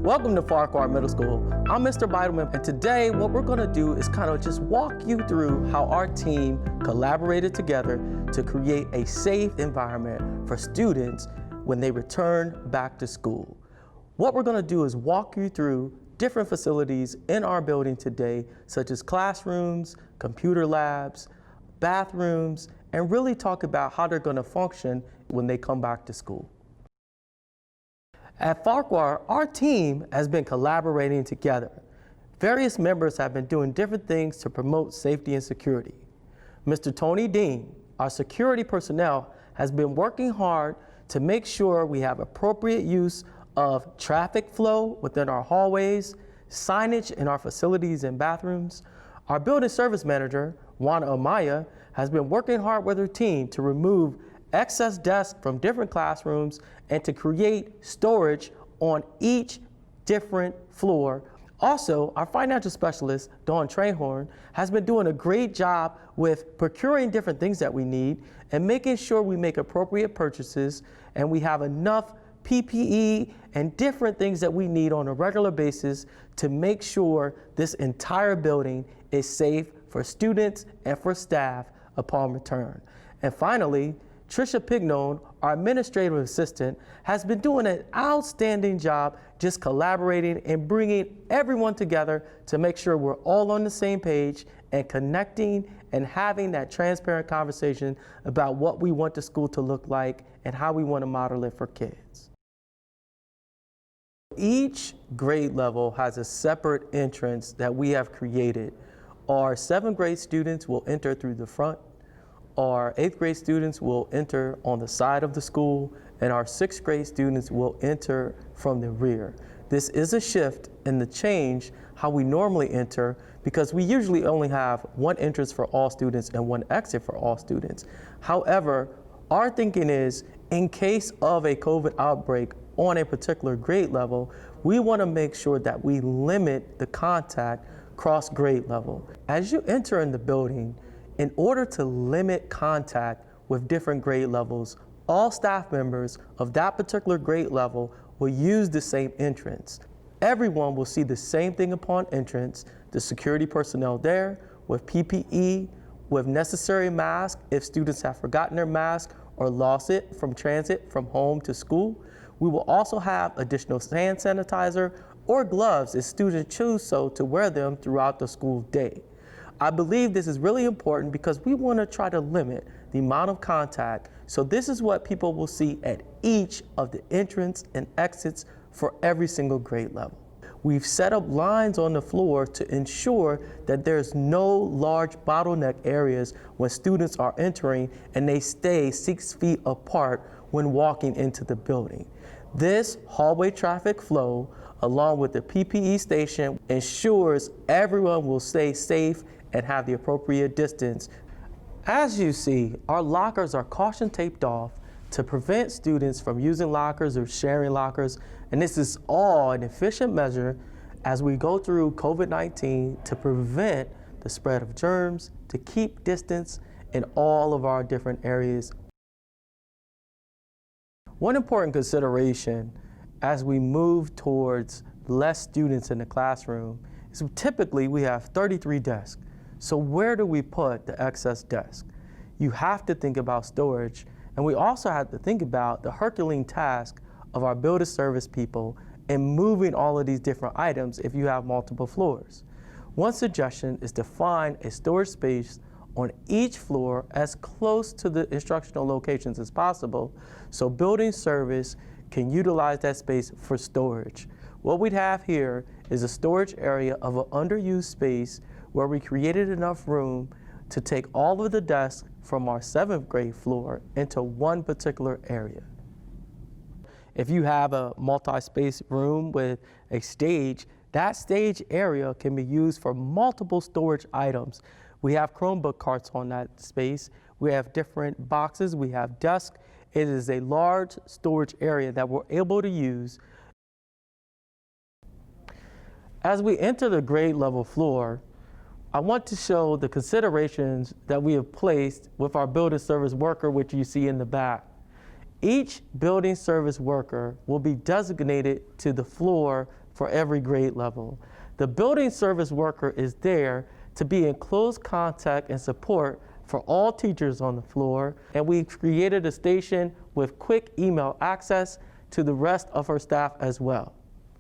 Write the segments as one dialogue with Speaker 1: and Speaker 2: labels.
Speaker 1: Welcome to Farquhar Middle School. I'm Mr. Beidelman, and today what we're going to do is kind of just walk you through how our team collaborated together to create a safe environment for students when they return back to school. What we're going to do is walk you through different facilities in our building today, such as classrooms, computer labs, bathrooms, and really talk about how they're going to function when they come back to school. At Farquhar, our team has been collaborating together. Various members have been doing different things to promote safety and security. Mr. Tony Dean, our security personnel, has been working hard to make sure we have appropriate use of traffic flow within our hallways, signage in our facilities and bathrooms. Our building service manager, Juana Amaya, has been working hard with her team to remove excess desks from different classrooms and to create storage on each different floor. Also, our financial specialist, Dawn Trehorn, has been doing a great job with procuring different things that we need and making sure we make appropriate purchases and we have enough PPE and different things that we need on a regular basis to make sure this entire building is safe for students and for staff upon return. And finally, Trisha Pignone, our administrative assistant, has been doing an outstanding job just collaborating and bringing everyone together to make sure we're all on the same page and connecting and having that transparent conversation about what we want the school to look like and how we want to model it for kids. Each grade level has a separate entrance that we have created. Our 7th grade students will enter through the front. Our 8th grade students will enter on the side of the school, and our 6th grade students will enter from the rear. This is a shift in the change how we normally enter because we usually only have one entrance for all students and one exit for all students. However, our thinking is in case of a COVID outbreak on a particular grade level, we want to make sure that we limit the contact cross grade level. As you enter in the building, in order to limit contact with different grade levels, all staff members of that particular grade level will use the same entrance. Everyone will see the same thing upon entrance, the security personnel there with PPE, with necessary masks if students have forgotten their mask or lost it from transit from home to school. We will also have additional hand sanitizer or gloves if students choose so to wear them throughout the school day. I believe this is really important because we want to try to limit the amount of contact. So this is what people will see at each of the entrance and exits for every single grade level. We've set up lines on the floor to ensure that there's no large bottleneck areas when students are entering and they stay 6 feet apart when walking into the building. This hallway traffic flow, along with the PPE station, ensures everyone will stay safe and have the appropriate distance. As you see, our lockers are caution taped off to prevent students from using lockers or sharing lockers, and this is all an efficient measure as we go through COVID-19 to prevent the spread of germs, to keep distance in all of our different areas. One important consideration as we move towards less students in the classroom is typically we have 33 desks. So where do we put the excess desk? You have to think about storage, and we also have to think about the Herculean task of our building service people in moving all of these different items if you have multiple floors. One suggestion is to find a storage space on each floor as close to the instructional locations as possible so building service can utilize that space for storage. What we'd have here is a storage area of an underused space where we created enough room to take all of the desks from our 7th grade floor into one particular area. If you have a multi-space room with a stage, that stage area can be used for multiple storage items. We have Chromebook carts on that space. We have different boxes. We have desks. It is a large storage area that we're able to use. As we enter the grade level floor, I want to show the considerations that we have placed with our building service worker, which you see in the back. Each building service worker will be designated to the floor for every grade level. The building service worker is there to be in close contact and support for all teachers on the floor, and we've created a station with quick email access to the rest of her staff as well.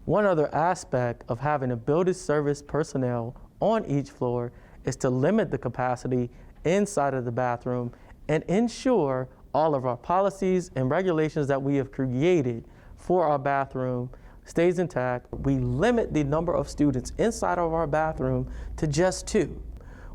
Speaker 1: One other aspect of having a building service personnel on each floor is to limit the capacity inside of the bathroom and ensure all of our policies and regulations that we have created for our bathroom stays intact. We limit the number of students inside of our bathroom to just 2.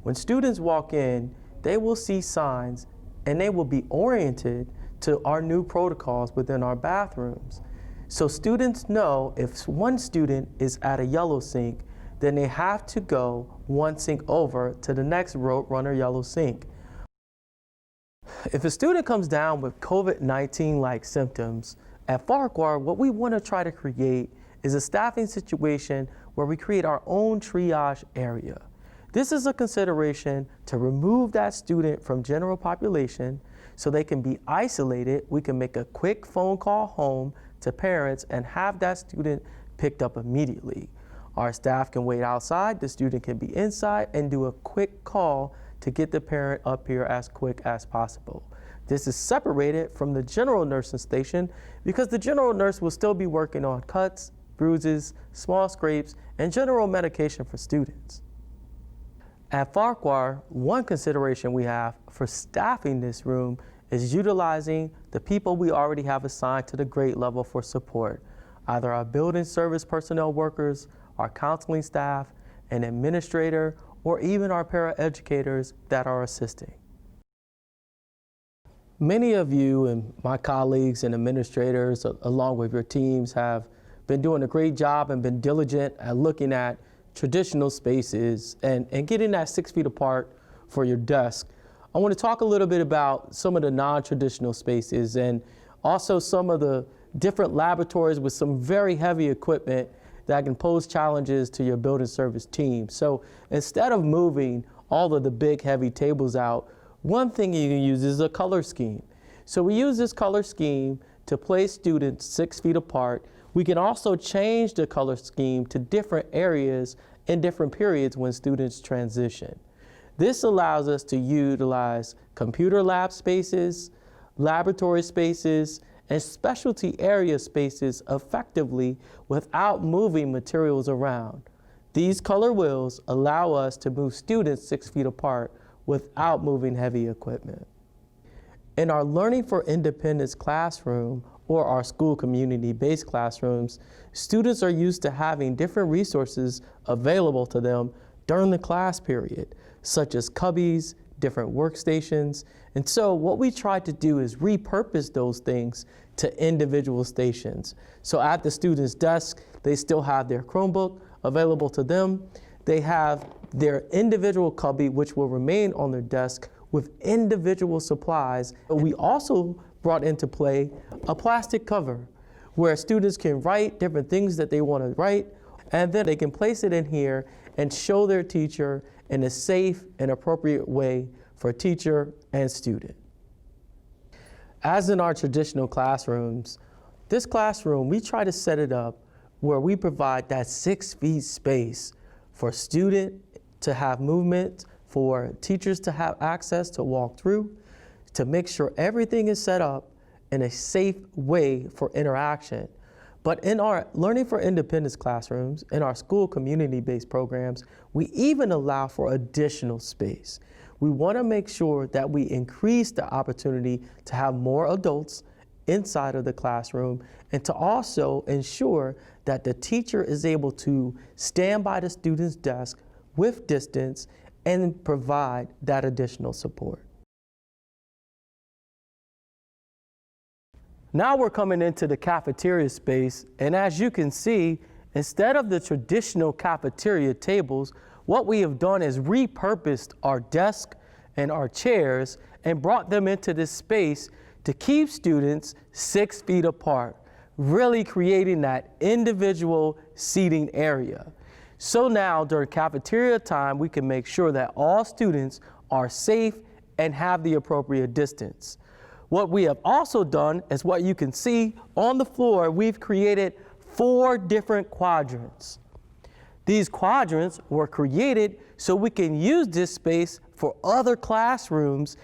Speaker 1: When students walk in, they will see signs and they will be oriented to our new protocols within our bathrooms. So students know if one student is at a yellow sink, then they have to go one sink over to the next Roadrunner yellow sink. If a student comes down with COVID-19-like symptoms, at Farquhar, what we want to try to create is a staffing situation where we create our own triage area. This is a consideration to remove that student from general population so they can be isolated. We can make a quick phone call home to parents and have that student picked up immediately. Our staff can wait outside, the student can be inside, and do a quick call to get the parent up here as quick as possible. This is separated from the general nursing station because the general nurse will still be working on cuts, bruises, small scrapes, and general medication for students. At Farquhar, one consideration we have for staffing this room is utilizing the people we already have assigned to the grade level for support, either our building service personnel workers, our counseling staff, an administrator, or even our paraeducators that are assisting. Many of you and my colleagues and administrators, along with your teams, have been doing a great job and been diligent at looking at traditional spaces and getting that 6 feet apart for your desk. I want to talk a little bit about some of the non-traditional spaces and also some of the different laboratories with some very heavy equipment that can pose challenges to your building service team. So instead of moving all of the big heavy tables out, one thing you can use is a color scheme. So we use this color scheme to place students 6 feet apart. We can also change the color scheme to different areas in different periods when students transition. This allows us to utilize computer lab spaces, laboratory spaces, and specialty area spaces effectively without moving materials around. These color wheels allow us to move students 6 feet apart without moving heavy equipment. In our Learning for Independence classroom, or our school community-based classrooms, students are used to having different resources available to them during the class period, such as cubbies, different workstations. And so what we try to do is repurpose those things to individual stations. So at the student's desk, they still have their Chromebook available to them. They have their individual cubby, which will remain on their desk with individual supplies. We also brought into play a plastic cover where students can write different things that they want to write, and then they can place it in here and show their teacher in a safe and appropriate way for teacher and student. As in our traditional classrooms, this classroom, we try to set it up where we provide that 6 feet space for student to have movement, for teachers to have access to walk through, to make sure everything is set up in a safe way for interaction. But in our Learning for Independence classrooms, in our school community-based programs, we even allow for additional space. We want to make sure that we increase the opportunity to have more adults inside of the classroom and to also ensure that the teacher is able to stand by the student's desk with distance and provide that additional support. Now we're coming into the cafeteria space, and as you can see, instead of the traditional cafeteria tables, what we have done is repurposed our desk and our chairs and brought them into this space to keep students 6 feet apart, really creating that individual seating area. So now during cafeteria time, we can make sure that all students are safe and have the appropriate distance. What we have also done is what you can see on the floor, we've created 4 different quadrants. These quadrants were created so we can use this space for other classrooms.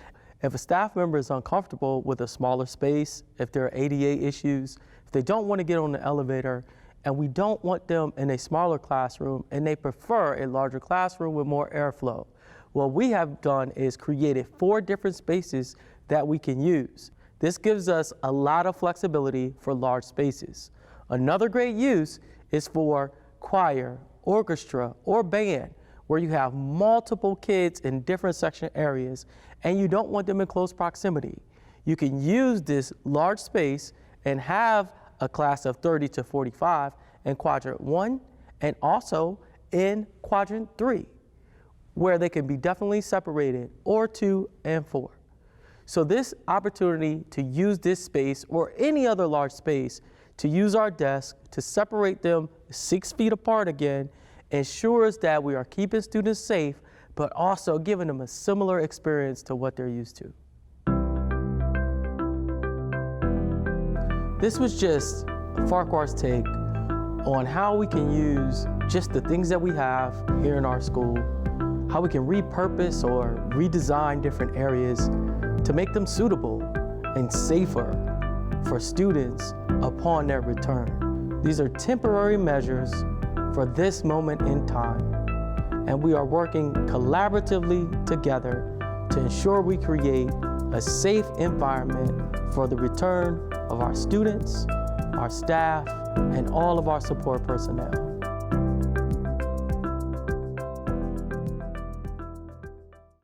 Speaker 1: If a staff member is uncomfortable with a smaller space, if there are ADA issues, if they don't want to get on the elevator, and we don't want them in a smaller classroom, and they prefer a larger classroom with more airflow, what we have done is created 4 different spaces that we can use. This gives us a lot of flexibility for large spaces. Another great use is for choir, orchestra, or band, where you have multiple kids in different section areas and you don't want them in close proximity. You can use this large space and have a class of 30 to 45 in quadrant 1 and also in quadrant 3, where they can be definitely separated, or 2 and 4. So this opportunity to use this space or any other large space to use our desk to separate them 6 feet apart again ensures that we are keeping students safe, but also giving them a similar experience to what they're used to. This was just Farquhar's take on how we can use just the things that we have here in our school, how we can repurpose or redesign different areas to make them suitable and safer for students upon their return. These are temporary measures for this moment in time, and we are working collaboratively together to ensure we create a safe environment for the return of our students, our staff, and all of our support personnel.